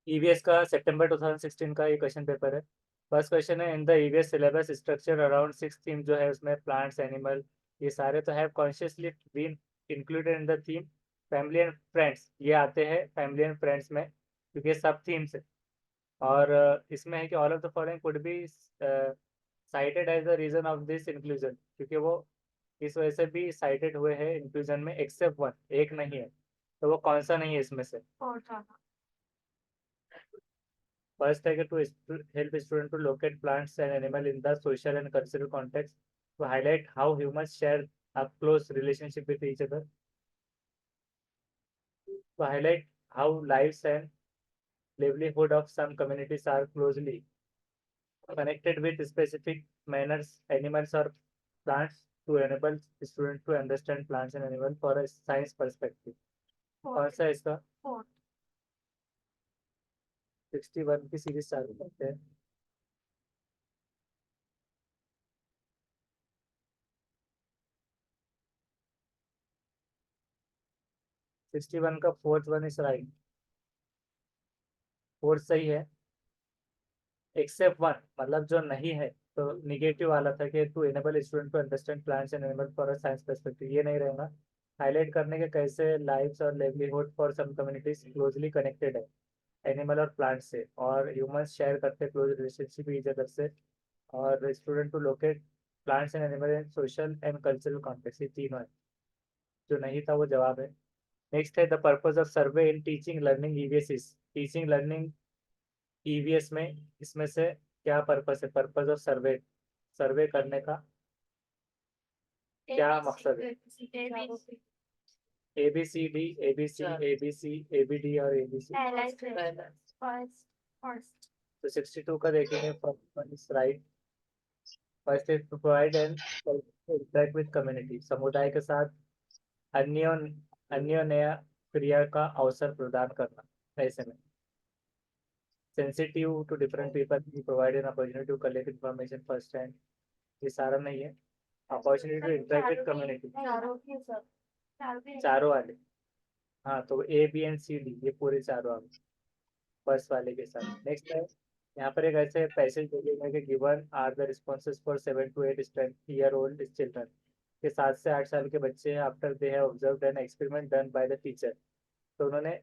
EVS का सितंबर 2016 का ये क्वेश्चन पेपर है। फर्स्ट क्वेश्चन है, in the EVS syllabus structure around 6 theme जो है उसमें प्लांट्स, एनिमल, ये सारे तो have consciously been included in the theme. Family and friends ये आते हैं फैमिली एंड फ्रेंड्स में, क्योंकि ये सब थीम्स है। और इसमें है कि all of the following could be cited as the reason of this inclusion, क्योंकि वो इस वजह से भी साइटेड हुए हैं इंक्लूजन में, एक्सेप्ट वन, एक नहीं है। तो वो कौन सा नहीं है इसमें से? फर्स्ट है कि to help student to locate plants and animal in the social and cultural context, to highlight how humans share a close relationship with each other, to highlight how lives and livelihood of some communities are closely connected with specific manners, animals or plants, to enable students to understand plants and animals for a science perspective। कौन सा है इसका? 61 की series चालू करते हैं। 61 का fourth one is right, fourth सही है, एक्सेप्ट वन मतलब जो नहीं है। तो निगेटिव वाला था कि to enable student to understand plants and animal for a science perspective, ये नहीं रहेगा। हाईलाइट करने के कैसे लाइव्स और livelihood for some communities closely connected है एनिमल और प्लांट से, और ह्यूमंस शेयर करते हैं क्लोज रिलेशनशिप ईच अदर से, और student to locate plants and animal in social and cultural context, ये तीनों है। जो नहीं था वो जवाब है। नेक्स्ट है, the purpose of survey in teaching learning EVS is, teaching learning EVS में इसमें से क्या पर्पस है? पर्पज ऑफ सर्वे, सर्वे करने का क्या मकसद है? A B C D, A B C, A B C, A B D और ए बी सी। तो 62 का देखेंगे, first one is right. First is to provide and interact with community, समुदाय के साथ अन्य अन्य नया क्रिया का अवसर प्रदान करना। ऐसे में sensitive to different people, provide an opportunity to collect information first hand, ये सारा नहीं है। Opportunity to interact with community, चारों वाले। हाँ, तो A B and C D ये पूरे चारों आ गए फर्स्ट वाले के साथ। नेक्स्ट है, यहाँ पर एक ऐसे पैसेज देखेंगे कि given are the responses for 7 to 8 year old children, के 7 से 8 साल के बच्चे हैं, after they have observed an experiment done by the teacher. तो उन्होंने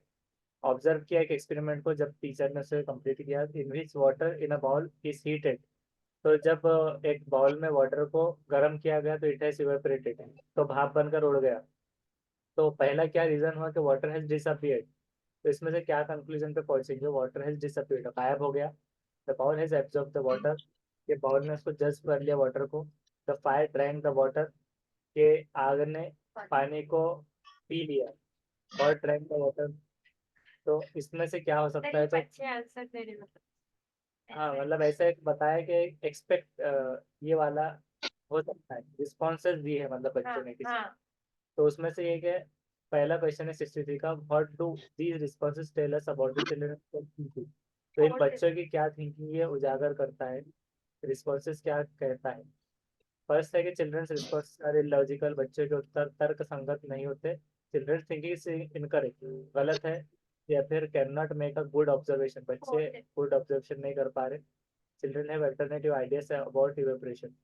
ऑब्जर्व किया एक एक्सपेरिमेंट को, जब टीचर ने उसे कंप्लीट किया, in which water in a bowl is heated. तो जब एक बाउल में वाटर को गर्म किया गया तो इट हैज इवेपोरेटेड, तो भाप बनकर उड़ गया। तो पहला क्या रीजन हुआ कि वाटर हैज डिसअपियर्ड। तो इसमें से क्या कंक्लूजन पे पहुंचेंगे? वाटर हैज डिसअपियर्ड, गायब हो गया। The bowl has absorb the water, ये बाउल ने उसको जज्ब कर लिया वाटर को। The fire drank the water, के आग ने पानी को पी लिया, और ड्रैंक द वाटर। तो इसमें से क्या हो सकता है? तो हाँ, मतलब ऐसा एक बताया कि एक्सपेक्ट ये वाला हो सकता है, रिस्पॉन्सेज दिए है मतलब बच्चों ने किसी। तो उसमें से एक है, पहला क्वेश्चन है 63 का, what do these responses tell us about the children thinking. तो इन बच्चों की क्या थिंकिंग ये उजागर करता है, रिस्पॉन्सेज क्या कहता है? फर्स्ट है कि चिल्ड्रंस रिस्पॉन्स आर इलॉजिकल, बच्चों के उत्तर तर्क संगत नहीं होते। चिल्ड्रंस थिंकिंग इज इनकरेक्ट, गलत है। या फिर can not make a good observation, बच्चे गुड ऑब्जर्वेशन नहीं कर पा रहे। Children have alternative ideas about evaporation.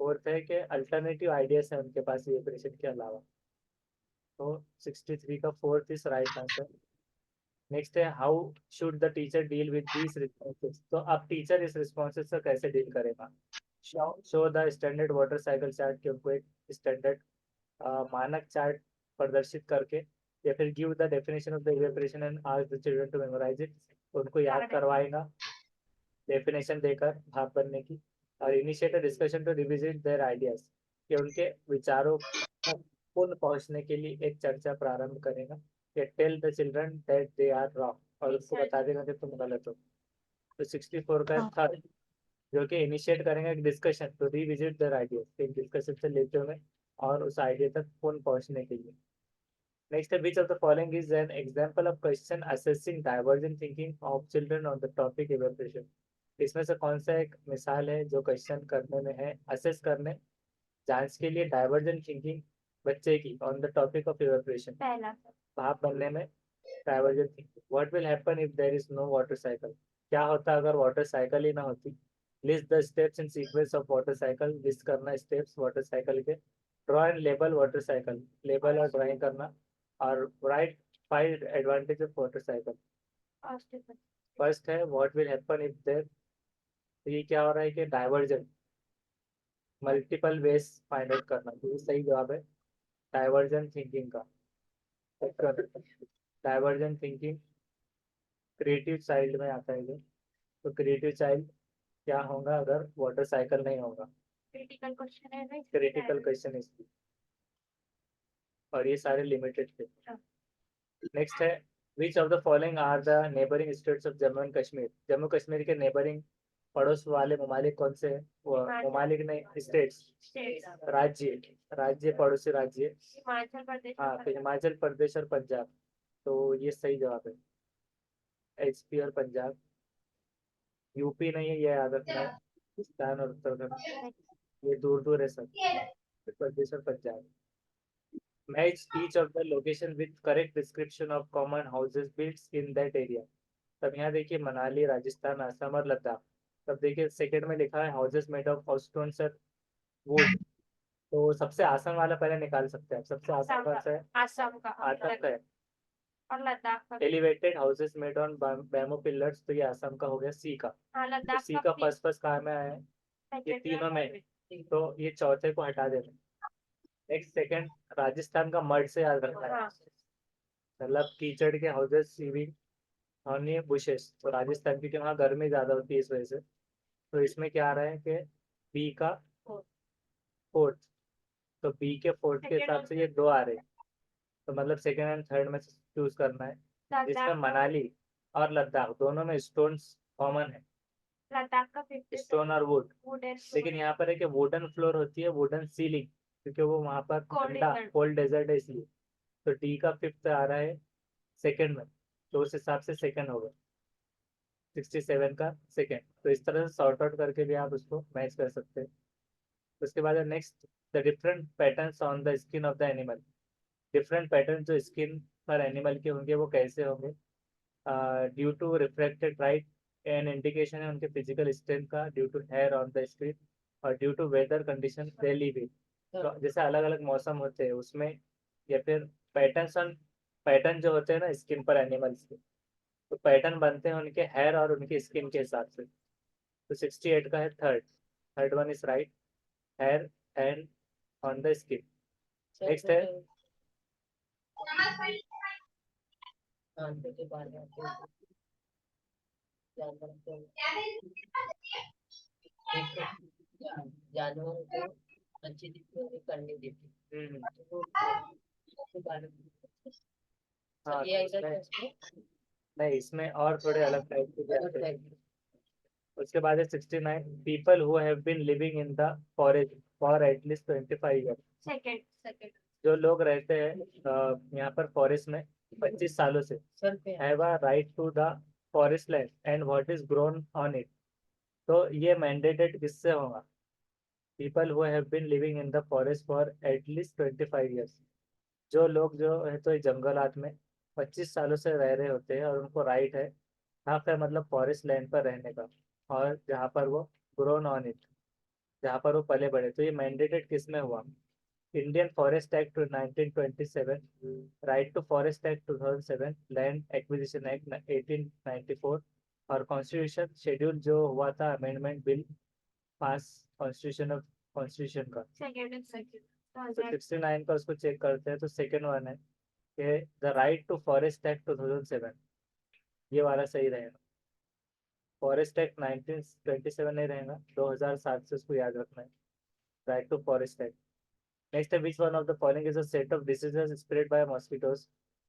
Fourth है कि अल्टरनेटिव आइडियाज है उनके पास इवेपोरेशन के अलावा। तो 63 का fourth is right answer. Next है, how should the teacher deal with these responses. तो अब टीचर इस रिस्पॉन्सेज से कैसे डील करेगा? Show the standard water cycle chart, के उनको एक स्टैंडर्ड मानक चार्ट प्रदर्शित करके, या फिर give the definition of the evaporation and ask the children to memorise it, उनको याद करवाएगा डेफिनेशन देकर भाप बनने की। और initiate discussion to revisit their ideas, कि उनके विचारों तक पुनः पहुंचने के लिए एक चर्चा प्रारंभ करेगा। कि tell the children that they are wrong, और उसको बता देगा कि तुम गलत हो। तो 64 का हाँ। थर्ड, जो कि इनिशिएट करेंगे एक discussion to revisit their ideas, एक डिस्कशन से लेते हुए और उस आइडिया तक पुनः पहुंचने के लिए। नेक्स्ट है, which of the following is an example of question assessing divergent thinking of children on the topic evaporation. इसमें से कौन सा एक मिसाल है जो क्वेश्चन करने में है, असेस करने, जांच के लिए डाइवर्जेंट थिंकिंग बच्चे की on the topic of evaporation, भाप बनने में। Divergent thinking, what will happen if there is no water cycle, क्या होता अगर वाटर साइकिल ही ना होती। List the steps in sequence of water cycle, list करना स्टेप्स वाटर साइकिल के। Draw and label water cycle, label और drawing करना। और write 5 advantage of water cycle. First है what will happen if there, ये क्या हो रहा है कि divergent multiple ways find out करना, तो ये सही जवाब है डाइवर्जेंट थिंकिंग का। डाइवर्जेंट थिंकिंग क्रिएटिव चाइल्ड में आता है ये। तो क्रिएटिव चाइल्ड क्या होगा अगर वाटर साइकिल नहीं होगा, क्रिटिकल क्वेश्चन है ना, क्रिटिकल क्वेश्चन इसकी, और ये सारे लिमिटेड थे। नेक्स्ट है which of the following are the neighbouring states of Jammu and Kashmir, Jammu Kashmir के नेबरिंग पड़ोस वाले ममालिक कौन से हैं? वो ममालिक नहीं, स्टेट्स, राज्य, राज्य पड़ोसी राज्य। हिमाचल प्रदेश, हाँ, तो हिमाचल प्रदेश और पंजाब, तो ये सही जवाब है, एचपी और पंजाब। यूपी नहीं है, ये याद रखना है, राजस्थान और उत्तराखंड, ये दूर दूर है सब, उत्तर प्रदेश और Punjab. Match each of the location with correct description of common houses built in that area. तब यहाँ देखिए मनाली, राजस्थान, असम और लद्दाख। तब देखिए सेकंड में लिखा है हाउसेस मेड ऑफ हाउसस्टोन्स और वुड, तो सबसे आसान वाला पहले निकाल सकते हैं। सबसे आसान कौन सा है? आसाम का, असम का है। और लद्दाख का। Elevated houses made on bamboo pillars, तो ये असम का हो गया, सी का। हाँ, तो लद्दाख सी का फर्स्ट फर्स्ट कहाँ में आया है? ये तीनों में, तो ये चौथे को हटा देना। नेक्स्ट सेकंड, राजस्थान का मड से याद रखना है, मतलब कीचड़ के हाउसेस, सीविंग हनी बुशेस, तो राजस्थान की वहाँ गर्मी ज्यादा होती है इस वजह से। तो इसमें क्या आ रहा है कि बी का फोर्थ, तो बी के फोर्थ के हिसाब से ये दो आ रहे हैं, तो मतलब सेकंड एंड थर्ड में चूज करना है। इसमें मनाली और लद्दाख दोनों में स्टोन्स कॉमन है, लद्दाख का 50 स्टोन और वुड। वुडन, लेकिन यहाँ पर है कि वुडन फ्लोर होती है, वुडन सीलिंग, क्योंकि वो वहाँ पर ठंडा कोल्ड डेजर्ट है इसलिए। तो डी का फिफ्थ आ रहा है सेकंड में, तो उस हिसाब से सेकंड होगा 67 का सेकंड। तो इस तरह से सॉर्ट आउट करके भी आप उसको मैच कर सकते हैं। उसके बाद next, the different patterns on the skin of the animal, different pattern जो स्किन पर एनिमल के होंगे वो कैसे होंगे? Due to reflected light, an indication है उनके फिजिकल स्ट्रेंथ का, due to hair on the skin, और due to weather condition they live in. तो जैसे अलग अलग मौसम होते हैं उसमें, या फिर पैटर्न, पैटर्न जो होते हैं ना स्किन पर एनिमल्स के, तो पैटर्न बनते हैं उनके हेयर और उनके स्किन के हिसाब से। तो 68 का है third, third one is right, hair and on the skin. Next है जानवरों को अच्छी करने देती। हाँ, नहीं इसमें और थोड़े अलग टाइप के भी आते हैं। उसके बाद है 69, people who have been living in the forest for at least 25 year, second जो लोग रहते हैं यहाँ पर फॉरेस्ट में 25 सालों से, have a right to the forest land and what is grown on it. तो ये मैंडेटेड किससे होगा? People who have been living in the forest for at least 25 years, जो लोग जो है तो जंगलात में 25 सालों से रह रहे होते हैं और उनको राइट है यहाँ पर, मतलब फॉरेस्ट लैंड पर रहने का, और जहाँ पर वो ग्रोन ऑन इट, जहाँ पर वो पले बड़े। तो ये मैंडेटेड किस में हुआ? Indian Forest Act 1927, Right to forest Act 2007, Land Acquisition Act 1894, और कॉन्स्टिट्यूशन शेड्यूल जो हुआ था amendment bill pass constitution of constitution का। तो 69 का उसको चेक करते हैं, तो सेकेंड वन है कि the Right to forest Act 2007, ये वाला सही रहेगा। फॉरेस्ट एक्ट 1927 नहीं रहेगा, 2007 से उसको याद रखना है, right to forest act. Next है which one of the following is a set of diseases spread by mosquitoes,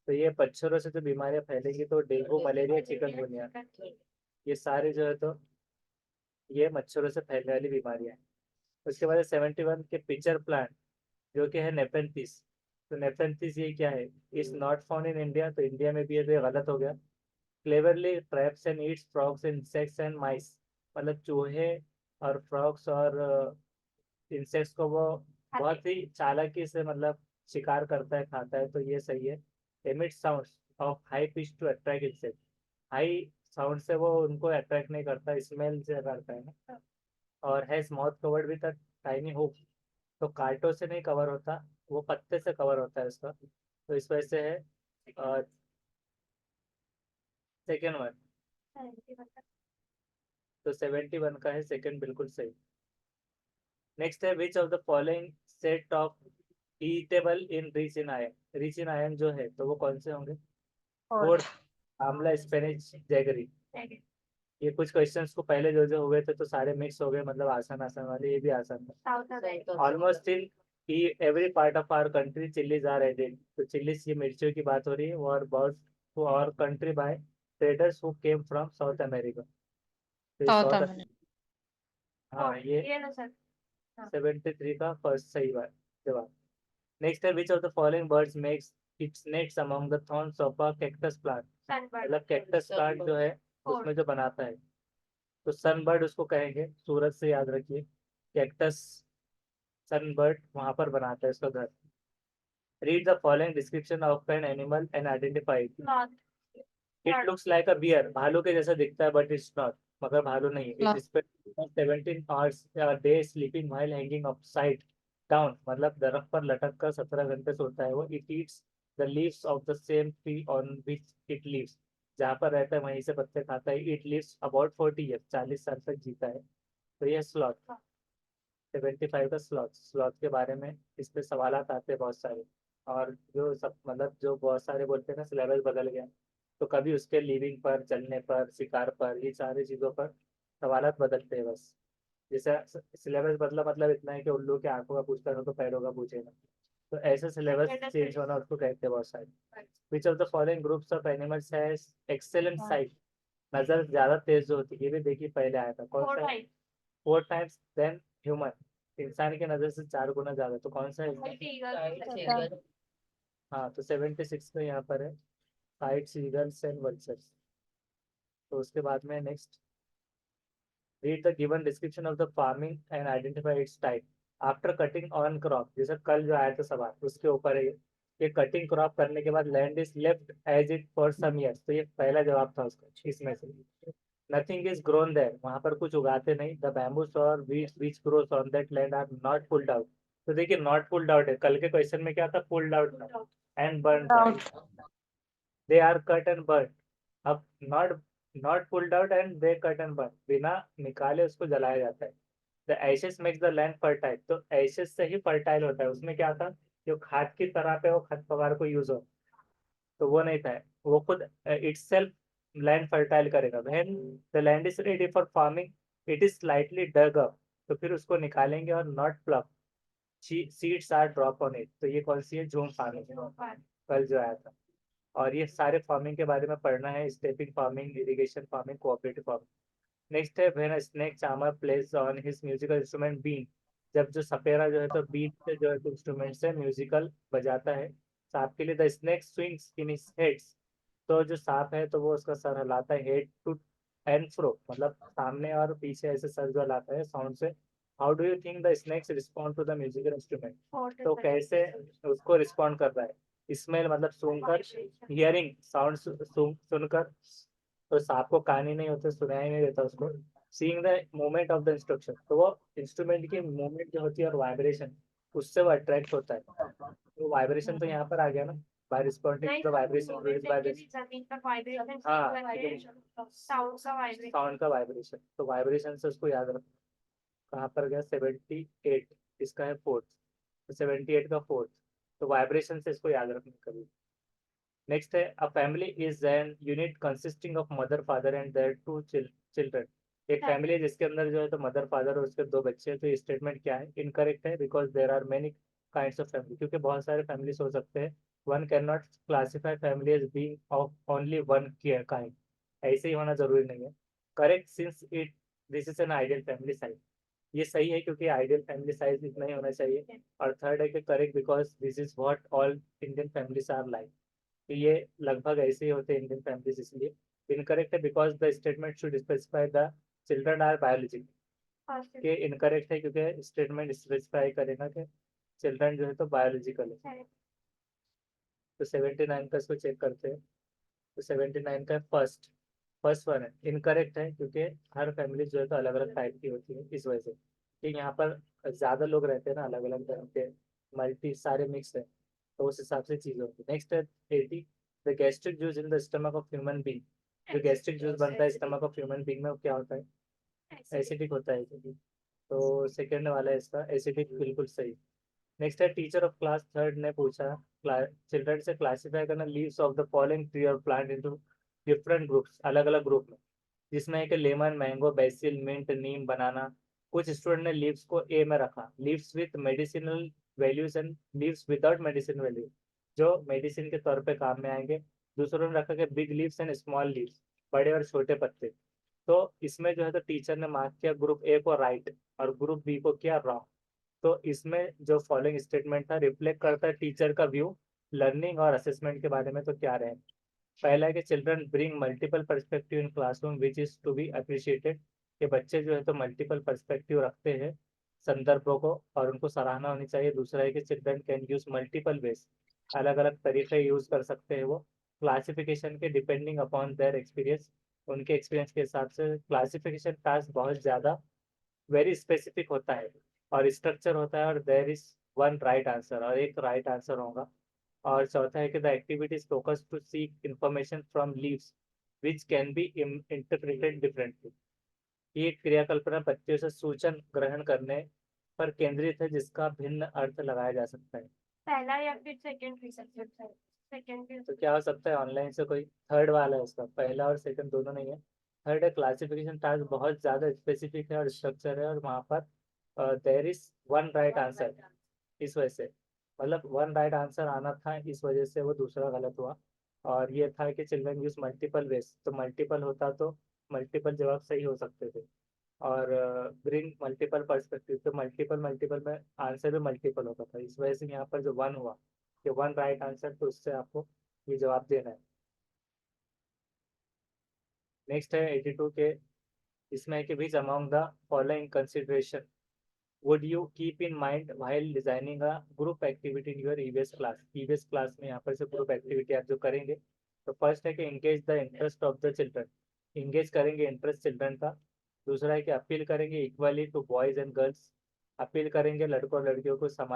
तो ये मच्छरों से जो बीमारियां फैलेंगी, तो डेंगू, मलेरिया, चिकनगुनिया, ये सारे जो है तो ये मच्छरों से फैलने वाली बीमारियां हैं। उसके बाद 71 के पिचर प्लांट जो कि है नेपेंथिस, तो नेपेंथिस ये क्या है? Is not found in India, तो इंडिया में भी है, तो ये गलत हो गया। Cleverly traps and eats frogs insects and mice, मतलब चूहे और फ्रॉग्स और इंसेक्ट्स को वो बहुत ही चालाकी से मतलब शिकार करता है, खाता है, तो ये सही है। Emit sound of high pitch to attract itself. High sound से वो उनको अट्रैक्ट नहीं करता, स्मेल से करता है ना। और has mouth covered with a tiny hook, तो कांटों से नहीं कवर होता, वो पत्ते से कवर होता है उसका, तो इस वजह से है। सेकेंड वन, 71 का तो 71 का है सेकेंड, बिल्कुल सही। नेक्स्ट है which of the following set of eatable in rich in ion, rich in ion जो है तो वो कौन से होंगे? फोर्थ, आंवला, स्पेनिश, जैगरी। second, ये कुछ क्वेश्चंस को पहले जो हुए थे तो सारे मिक्स हो गए, मतलब आसान आसान वाले, ये भी आसान था। South America, almost in every part of our country chillies are added, तो चिल्लीज ये मिर्चियों की बात हो रही है, और बहुत और country bye traders who came from south America, तो ये साउथ साउथ। अमेरिका। हाँ, ये ये लो सर 73 का फर्स्ट सही बात जवाब। नेक्स्ट है which of the following birds makes it's nets among the thorns of a cactus plant, sunbird, मतलब कैक्टस प्लांट जो है उसमें जो बनाता है, तो सनबर्ड उसको कहेंगे, सूरज से याद रखिए, कैक्टस सनबर्ड वहां पर बनाता है उसका घर। Read the following description of an animal and identify it. sloth, it looks like a bear, भालू के जैसा दिखता है बट इट्स नॉट, मगर भालू नहीं। It spend 17 hours a day sleeping while hanging upside down, मतलब दरख्त पर लटक कर 17 घंटे सोता है वो। It eats the leaves of the same tree on which it lives, जहाँ पर रहता है वहीं से पत्ते खाता है। इट लिव्स अबाउट 40 ईयर्स, 40 साल तक जीता है, तो ये स्लॉथ। 75 का स्लॉथ, स्लॉथ के बारे में इस पे सवाल आते हैं बहुत सारे, और जो सब मतलब जो बहुत सारे बोलते हैं ना सिलेबस बदल गया, तो कभी उसके लिविंग पर, चलने पर, शिकार पर, ये सारी चीज़ों पर सवालात बदलते हैं बस। जैसे सिलेबस बदला मतलब इतना है कि उल्लू के आंखों का पूछता है तो पैरों का पूछेगा, तो ऐसे सिलेबस चेंज होना उसको कहते हैं बहुत सारे। विच of the following groups of animals has excellent site, नजर ज्यादा तेज जो होती है, ये भी देखिए पहले आया था, कौन four सा? times, 4 times देन ह्यूमन, इंसान की नजर से 4 गुना ज्यादा, तो कौन सा है? white eagle, Kite, second, seagull, हाँ, तो 76 में यहाँ पर है काइट्स, ईगल्स एंड वल्चर्स। तो उसके बाद में next, read the given description of the farming and identify it's type. After cutting on crop, जैसे कल जो आया था सवाल उसके ऊपर है ये कटिंग क्रॉप करने के बाद land is left as it for some years, तो ये पहला जवाब था उसका इसमें से। नथिंग इज ग्रोन देयर, वहां पर कुछ उगाते नहीं। द बैम्बूस और weeds which grows on that land are not pulled out, तो देखिए नॉट पुल्ड आउट है, कल के क्वेश्चन में क्या था? पुल्ड आउट था एंड बर्न था। They are cut and burn, अब not not pulled out and they cut and burn, बिना निकाले उसको जलाया जाता है। The ashes makes the land fertile, तो एशेस से ही फर्टाइल होता है, उसमें क्या था? जो खाद की तरह पे वो खरपतवार को यूज हो, तो वो नहीं था, वो खुद इटसेल्फ लैंड फर्टाइल करेगा। When the land is ready for farming it is slightly dug up, तो फिर उसको निकालेंगे, और not plug seeds are drop on it, तो ये कौन सी है? जूम फार्मिंग, कल जो आया था। और ये सारे फार्मिंग के बारे में पढ़ना है, stepping farming, irrigation farming, cooperative farming. Next है when a snake charmer place on his musical instrument been, जब जो सपेरा जो है तो बीन से जो है इंस्ट्रूमेंट से म्यूजिकल बजाता है सांप के लिए। The snake swings in his heads, तो जो सांप है तो वो उसका सर हिलाता है, हेड टू एंड फ्रो, मतलब सामने और पीछे ऐसे सर जो हिलाता है साउंड से। How do you think the snakes respond to the musical instrument, तो कैसे उसको रिस्पॉन्ड कर रहा है? स्मेल मतलब सूंघकर, हियरिंग साउंड सुनकर, तो सांप को कान ही नहीं होते, सुनाई नहीं देता उसको। Seeing the movement of the instruction, तो वो इंस्ट्रूमेंट की मूवमेंट जो होती है और वाइब्रेशन, उससे वो अट्रैक्ट होता है। तो वाइब्रेशन तो यहाँ पर आ गया ना, by responding to the vibration produced by the, जमीन का वाइब्रेशन, हाँ, साउंड का वाइब्रेशन, साउंड का वाइब्रेशन, तो वाइब्रेशन से उसको याद रखो। कहाँ पर गया? 78, इसका है फोर्थ, तो 78 का फोर्थ, तो वाइब्रेशन से इसको याद रखना कभी। नेक्स्ट है a family is an unit consisting of mother father and their two children, एक फैमिली है जिसके अंदर जो है तो मदर फादर और उसके 2 बच्चे हैं, तो ये स्टेटमेंट क्या है? इनकरेक्ट है, because there are many kinds of family, क्योंकि बहुत सारे फैमिलीज हो सकते हैं। One can not classify family as being of only one kind, ऐसे ही होना जरूरी नहीं है। Correct since it this is an ideal family size, ये सही है क्योंकि आइडियल फैमिली साइज इतना ही होना चाहिए। और थर्ड है कि correct because this is what all Indian families are like, तो ये लगभग ऐसे ही होते हैं इंडियन फैमिलीज, इसलिए इनकरेक्ट है because the statement should specify the children are biological, के इनकरेक्ट है क्योंकि स्टेटमेंट स्पेसिफाई करेगा कि चिल्ड्रन जो है तो बायोलॉजिकल है। तो 79 का इसको चेक करते हैं। तो 79 का फर्स्ट फर्स्ट वन है, इनकरेक्ट है क्योंकि हर फैमिली जो है तो अलग अलग टाइप की होती है, इस वजह से कि यहाँ पर ज्यादा लोग रहते हैं ना, अलग अलग तरह के, मल्टी सारे मिक्स है, तो उस हिसाब से चीजें होती है। नेक्स्ट है 80, the gastric juice in the stomach of human being. जो गैस्ट्रिक जूस बनता है स्टमक ऑफ ह्यूमन बींग में, वो क्या होता है? एसिडिक होता है। तो सेकेंड वाला है इसका एसिडिक, बिल्कुल सही। नेक्स्ट है टीचर ऑफ क्लास थर्ड ने पूछा चिल्ड्रन से क्लासिफाई करना leaves of the following tree और प्लांट इनटू डिफरेंट ग्रुप्स, अलग अलग ग्रुप में, जिसमें है कि लेमन, मैंगो, बेसिल, मिंट, नीम, बनाना। कुछ स्टूडेंट ने लीव्स को ए में रखा, leaves with medicinal values and leaves without medicine value, जो मेडिसिन के तौर पे काम में आएंगे। दूसरों ने रखा कि big leaves and small leaves, बड़े और छोटे पत्ते। तो इसमें जो है तो टीचर ने मार्क किया ग्रुप ए को राइट और ग्रुप बी को किया रॉन्ग। तो इसमें जो फॉलोइंग स्टेटमेंट था रिफ्लेक्ट करता है टीचर का व्यू लर्निंग और असेसमेंट के बारे में, तो क्या रहे? पहला है कि children bring multiple perspective in classroom which is to be appreciated, कि बच्चे जो है तो मल्टीपल पर्सपेक्टिव रखते हैं संदर्भों को और उनको सराहना होनी चाहिए। दूसरा है कि children can use multiple ways, अलग अलग तरीके यूज कर सकते हैं वो क्लासिफिकेशन के, डिपेंडिंग अपॉन देयर एक्सपीरियंस, उनके एक्सपीरियंस के हिसाब से। क्लासिफिकेशन टास्क बहुत ज़्यादा वेरी स्पेसिफिक होता है और स्ट्रक्चर होता है, और there is one right answer, और एक राइट आंसर होगा। और चौथा है कि the activity is focus to seek information from leaves which can be interpreted differently. ये क्रियाकल्पना बच्चों से सूचन ग्रहण करने पर केंद्रित है जिसका भिन्न अर्थ लगाया जा सकता है। पहला या फिर सेकंड सेकंड तो क्या हो सकता है ऑनलाइन से? कोई थर्ड वाला है उसका, पहला और सेकंड दोनों नहीं है। थर्ड है क्लासिफिकेशन टास्क बहुत ज़्यादा स्पेसिफिक है और स्ट्रक्चर है, और वहाँ पर there is one right answer, इस वजह से, मतलब वन राइट आंसर आना था, इस वजह से वो दूसरा गलत हुआ। और ये था कि चिल्ड्रन यूज मल्टीपल वेज, तो मल्टीपल होता तो मल्टीपल जवाब सही हो सकते थे। और ब्रिंग मल्टीपल पर्सपेक्टिव, तो मल्टीपल मल्टीपल में आंसर भी मल्टीपल होता था, इस वजह से यहाँ पर जो वन हुआ कि वन राइट आंसर, तो उससे आपको ये जवाब देना है। नेक्स्ट है 82 के, इसमें है कि which among the following consideration would you keep in mind while designing a group activity in your EVS class? EVS class में यहाँ पर से ग्रुप एक्टिविटी आप जो करेंगे, तो फर्स्ट है कि engage the interest of the children, engage करेंगे इंटरेस्ट चिल्ड्रन का। दूसरा है कि अपील करेंगे equally to boys and girls, appeal करेंगे लड़कों और लड़कियों को समान